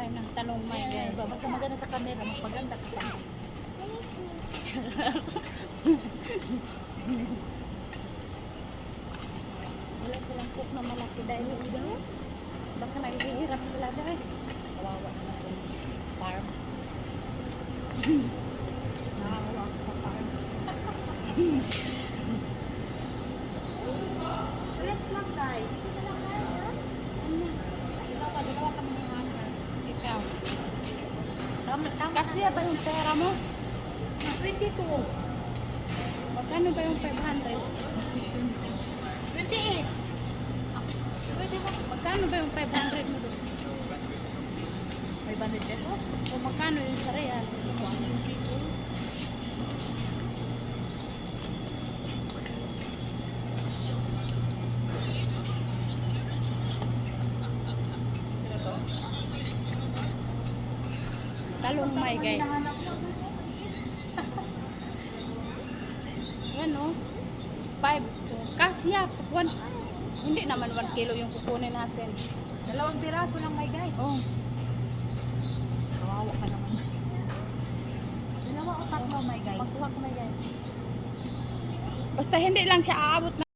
tayo ng talong may guys. Basta maganda sa camera, magpaganda ka pa. Wala silang cook na malaki dahil ito. Baka naghihirap sila dahil. Kawawa na itong farm. Nakakuha ako sa farm. Rest lang tayo. Dalawa kami ng asa. Ikaw. Tama. Kasi ba yung pera mo? 22. Magkano ba yung 500? 28. Pwede ba? Magkano ba yung 500 mo doon? 500 pesos? O magkano yung sa real? Talong may guys. Yan o. 5. Kasya. Hindi naman 1 kilo yung kukunin natin. 2 piraso lang may guys. Oh. Kawawa ka naman. 2 o 3 may guys. Magkuha ko may guys. Basta hindi lang siya aabot na